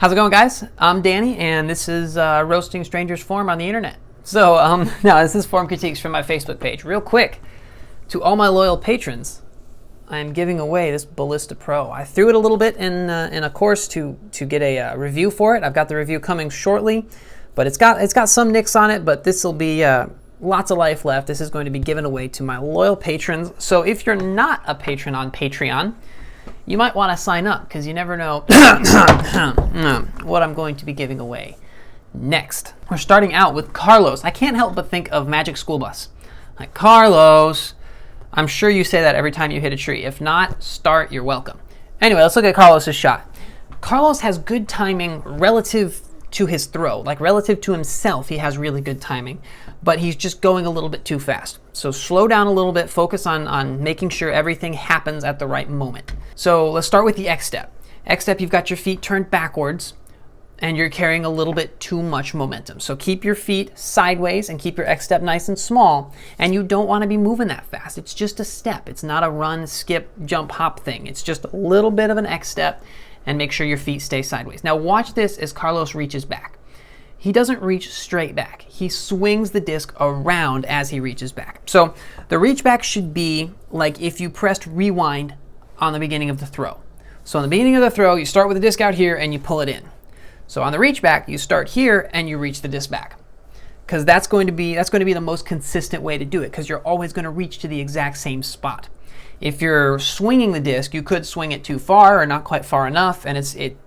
How's it going, guys? I'm Danny, and this is Roasting Strangers Form on the internet. So, now this is form critiques from my Facebook page. Real quick, to all my loyal patrons, I'm giving away this Ballista Pro. I threw it a little bit in a course to get a review for it. I've got the review coming shortly, but it's got some nicks on it, but this will be lots of life left. This is going to be given away to my loyal patrons. So if you're not a patron on Patreon, you might want to sign up because you never know what I'm going to be giving away next. We're starting out with Carlos. I can't help but think of Magic School Bus. Like, Carlos. I'm sure you say that every time you hit a tree. If not, start, you're welcome. Anyway, let's look at Carlos's shot. Carlos has good timing relative to his throw. Like, relative to himself, he has really good timing. But he's just going a little bit too fast. So slow down a little bit, focus on making sure everything happens at the right moment. So let's start with the X step. X step, you've got your feet turned backwards and you're carrying a little bit too much momentum. So keep your feet sideways and keep your X step nice and small. And you don't want to be moving that fast. It's just a step. It's not a run, skip, jump, hop thing. It's just a little bit of an X step, and make sure your feet stay sideways. Now watch this as Carlos reaches back. He doesn't reach straight back. He swings the disc around as he reaches back. So the reach back should be like if you pressed rewind on the beginning of the throw. So in the beginning of the throw, you start with the disc out here and you pull it in. So on the reach back, you start here and you reach the disc back. Because that's going to be the most consistent way to do it, because you're always going to reach to the exact same spot. If you're swinging the disc, you could swing it too far or not quite far enough, and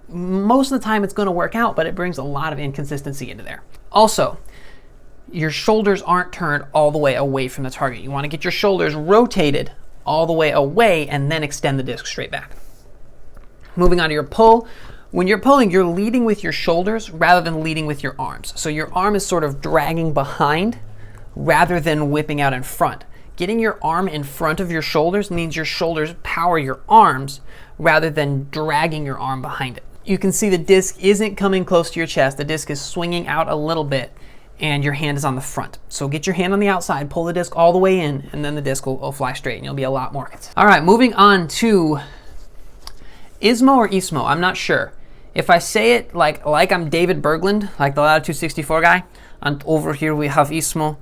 most of the time it's going to work out, but it brings a lot of inconsistency into there. Also, your shoulders aren't turned all the way away from the target. You want to get your shoulders rotated all the way away and then extend the disc straight back. Moving on to your pull. When you're pulling, you're leading with your shoulders rather than leading with your arms. So your arm is sort of dragging behind rather than whipping out in front. Getting your arm in front of your shoulders means your shoulders power your arms rather than dragging your arm behind it. You can see the disc isn't coming close to your chest. The disc is swinging out a little bit and your hand is on the front. So get your hand on the outside, pull the disc all the way in, and then the disc will fly straight and you'll be a lot more. All right, moving on to Ismo or Ismo, I'm not sure. If I say it like I'm David Berglund, like the Latitude 264 guy, and over here we have Ismo.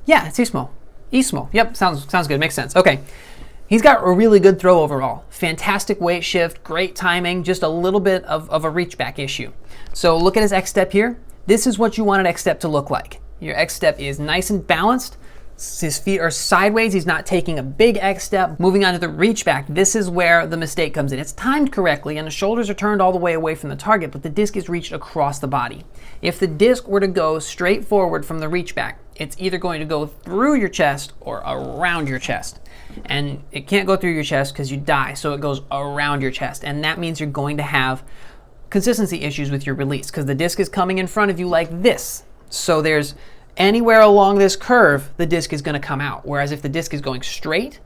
Yeah, it's Ismo. Ismo. Yep, sounds good. Makes sense. Okay. He's got a really good throw overall. Fantastic weight shift, great timing, just a little bit of a reach back issue. So look at his X step here. This is what you want an X step to look like. Your X step is nice and balanced. His feet are sideways. He's not taking a big X step. Moving on to the reach back, this is where the mistake comes in. It's timed correctly and the shoulders are turned all the way away from the target, but the disc is reached across the body. If the disc were to go straight forward from the reach back, it's either going to go through your chest or around your chest. And it can't go through your chest because you die, so it goes around your chest. And that means you're going to have consistency issues with your release because the disc is coming in front of you like this. So there's anywhere along this curve, the disc is going to come out. Whereas if the disc is going straight,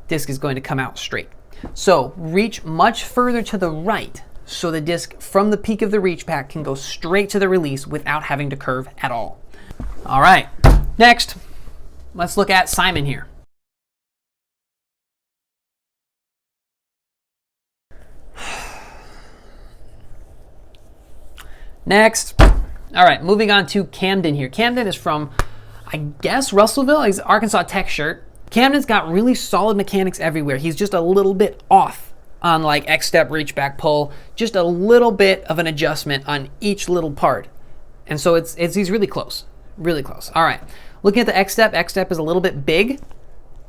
disc is going to come out straight. So reach much further to the right so the disc from the peak of the reach back can go straight to the release without having to curve at all. All right, next, let's look at Simon here. Next. All right, moving on to Camden here. Camden is from, I guess, Russellville. He's Arkansas Tech shirt. Camden's got really solid mechanics everywhere. He's just a little bit off on like X step, reach back, pull. Just a little bit of an adjustment on each little part. And so he's really close. Really close. All right, looking at the X step is a little bit big.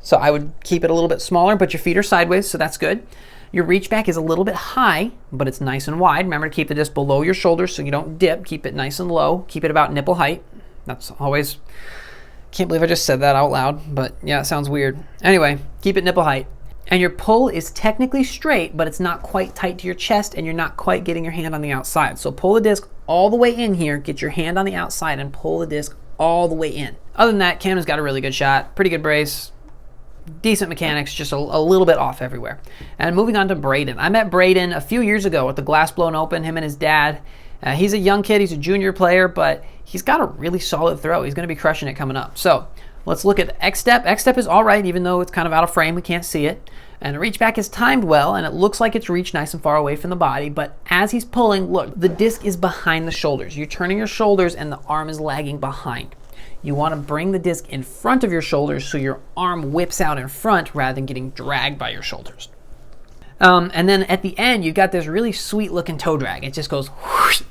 So I would keep it a little bit smaller, but your feet are sideways, so that's good. Your reach back is a little bit high, but it's nice and wide. Remember to keep the disc below your shoulders so you don't dip. Keep it nice and low. Keep it about nipple height. That's always, can't believe I just said that out loud, but yeah, it sounds weird. Anyway, keep it nipple height. And your pull is technically straight, but it's not quite tight to your chest and you're not quite getting your hand on the outside. So pull the disc all the way in here, get your hand on the outside and pull the disc all the way in. Other than that, Camden's got a really good shot, pretty good brace. Decent mechanics, just a little bit off everywhere. And moving on to Braden. I met Braden a few years ago at the Glass Blown Open, him and his dad. He's a young kid, he's a junior player, but he's got a really solid throw. He's going to be crushing it coming up. So let's look at X-Step. X-Step is all right, even though it's kind of out of frame. We can't see it. And the reach back is timed well, and it looks like it's reached nice and far away from the body, but as he's pulling, look, the disc is behind the shoulders. You're turning your shoulders and the arm is lagging behind. You want to bring the disc in front of your shoulders so your arm whips out in front rather than getting dragged by your shoulders. And then at the end, you've got this really sweet looking toe drag. It just goes whoosh.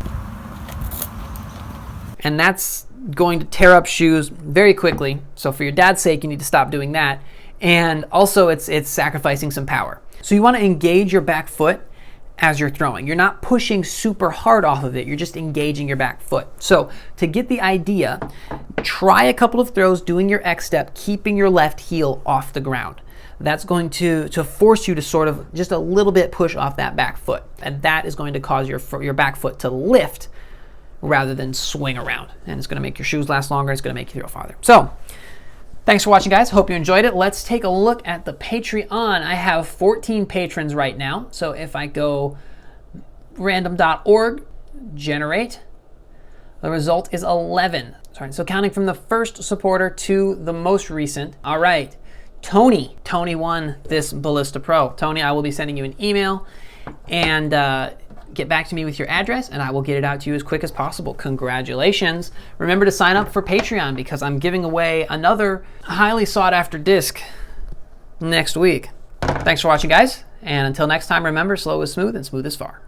And that's going to tear up shoes very quickly. So for your dad's sake, you need to stop doing that. And also it's sacrificing some power. So you want to engage your back foot as you're throwing. You're not pushing super hard off of it. You're just engaging your back foot. So to get the idea, try a couple of throws doing your X step, keeping your left heel off the ground. That's going to force you to sort of just a little bit push off that back foot. And that is going to cause your back foot to lift rather than swing around. And it's going to make your shoes last longer. It's going to make you throw farther. So thanks for watching, guys. Hope you enjoyed it. Let's take a look at the Patreon. I have 14 patrons right now. So if I go random.org, generate, the result is 11. Sorry, so counting from the first supporter to the most recent. All right, Tony won this Ballista Pro. Tony, I will be sending you an email and get back to me with your address and I will get it out to you as quick as possible. Congratulations. Remember to sign up for Patreon because I'm giving away another highly sought after disc next week. Thanks for watching, guys. And until next time, remember, slow is smooth and smooth is far.